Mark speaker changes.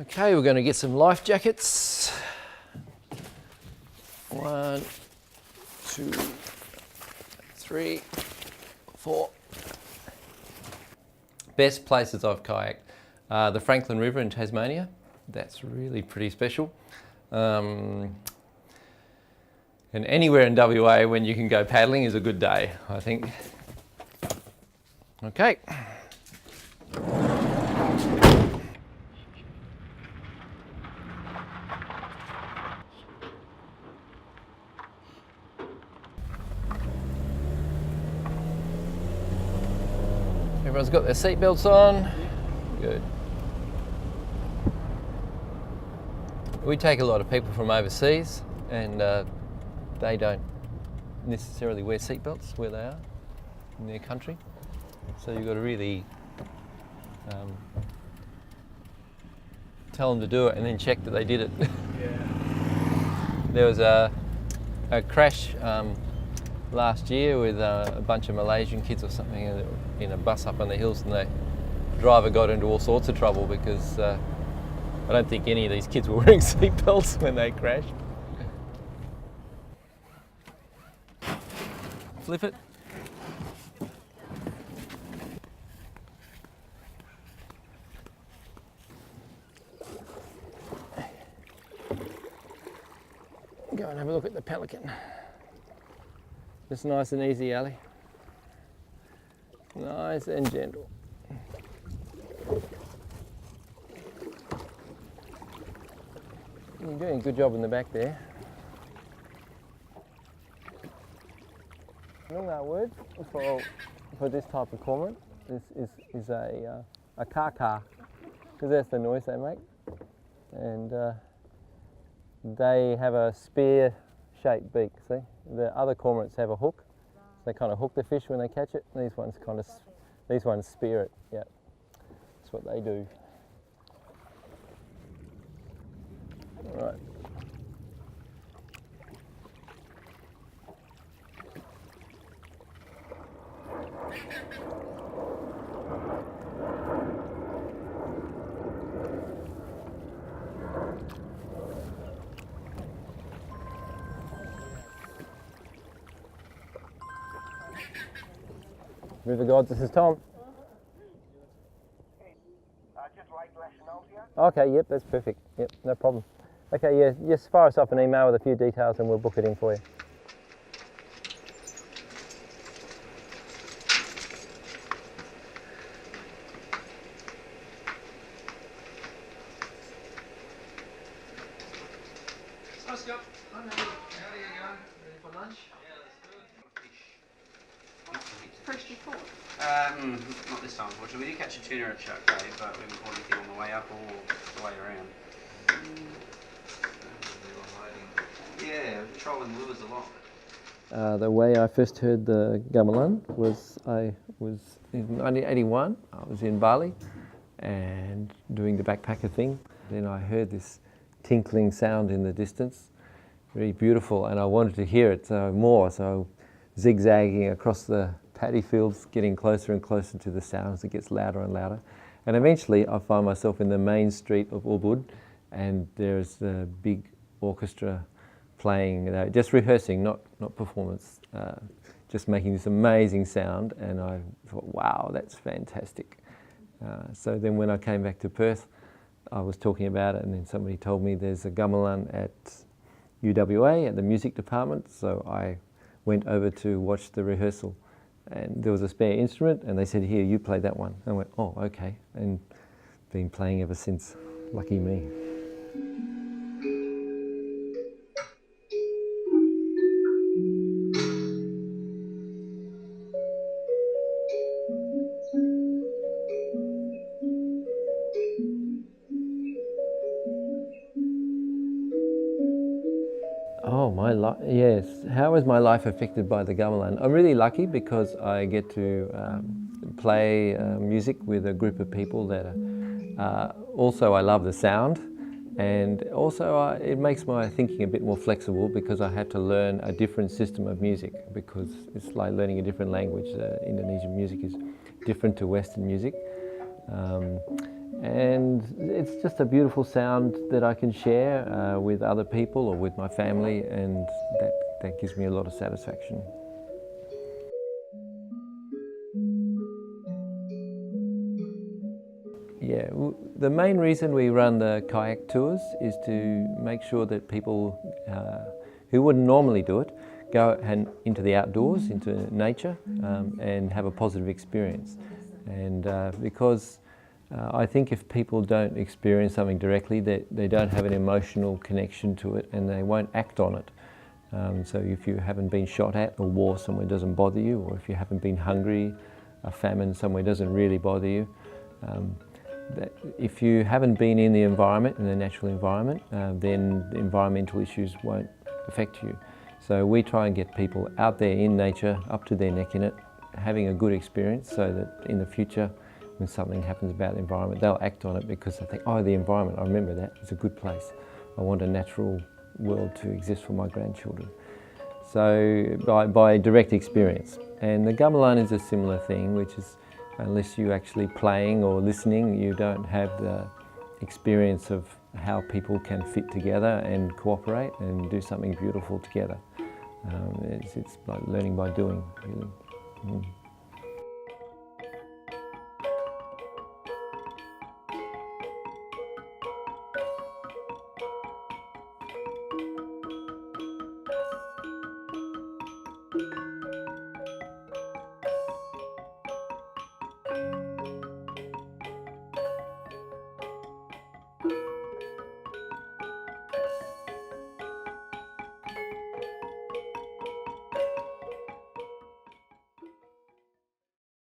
Speaker 1: Okay, we're going to get some life jackets. 1, 2, 3, 4. Best places I've kayaked. The Franklin River in Tasmania. That's really pretty special. And anywhere in WA when you can go paddling is a good day, I think. Okay. Everyone's got their seatbelts on. Good. We take a lot of people from overseas and they don't necessarily wear seatbelts where they are in their country. So you've got to really tell them to do it and then check that they did it. Yeah. There was a crash last year with a bunch of Malaysian kids or something in a bus up on the hills, and the driver got into all sorts of trouble because I don't think any of these kids were wearing seatbelts when they crashed. Flip it. Go and have a look at the pelican. Just nice and easy, Ali. Nice and gentle. You're doing a good job in the back there. The Noongar word for this type of cormorant is a ka-ka, because that's the noise they make. And they have a spear-shaped beak, see? The other cormorants have a hook. So they kind of hook the fish when they catch it. These ones spear it, yeah. That's what they do. All right. River Gods, this is Tom.
Speaker 2: Just Lake Lashnoldia.
Speaker 1: Okay, yep, that's perfect. Yep, no problem. Okay, yeah, just fire us off an email with a few details and we'll book it in for you.
Speaker 3: Hi Scott. Hi Matty. How are you going? Ready for lunch? Yeah, let's do it.
Speaker 4: Fresh before.
Speaker 5: Not this time, unfortunately. We did catch a tuna at Shark Bay, but we haven't caught anything on the way up or the way around. Yeah, trolling lures a lot.
Speaker 1: The way I first heard the gamelan was I was in 1981. I was in Bali and doing the backpacker thing. Then I heard this tinkling sound in the distance, very beautiful, and I wanted to hear it more. So zigzagging across the paddy fields, getting closer and closer to the sound as it gets louder and louder. And eventually I find myself in the main street of Ubud, and there's a big orchestra playing, just rehearsing, not performance, just making this amazing sound. And I thought, wow, that's fantastic. So then when I came back to Perth, I was talking about it, and then somebody told me there's a gamelan at UWA at the music department. So I went over to watch the rehearsal, and there was a spare instrument, and they said, here, you play that one. And I went, oh, okay, and been playing ever since. Lucky me. Oh, my life, yes. How is my life affected by the gamelan? I'm really lucky because I get to play music with a group of people that are, also I love the sound, and also it makes my thinking a bit more flexible because I had to learn a different system of music, because it's like learning a different language. Indonesian music is different to Western music. And it's just a beautiful sound that I can share with other people or with my family, and that gives me a lot of satisfaction. Yeah, the main reason we run the kayak tours is to make sure that people who wouldn't normally do it go into the outdoors, into nature, and have a positive experience. And because I think if people don't experience something directly, they don't have an emotional connection to it and they won't act on it. So if you haven't been shot at, or war somewhere doesn't bother you, or if you haven't been hungry, a famine somewhere doesn't really bother you, if you haven't been in the environment, in the natural environment, then the environmental issues won't affect you. So we try and get people out there in nature, up to their neck in it, having a good experience, so that in the future, when something happens about the environment, they'll act on it because they think, oh, the environment, I remember that, it's a good place. I want a natural world to exist for my grandchildren. So by direct experience. And the gamelan is a similar thing, which is, unless you're actually playing or listening, you don't have the experience of how people can fit together and cooperate and do something beautiful together. It's like learning by doing, really.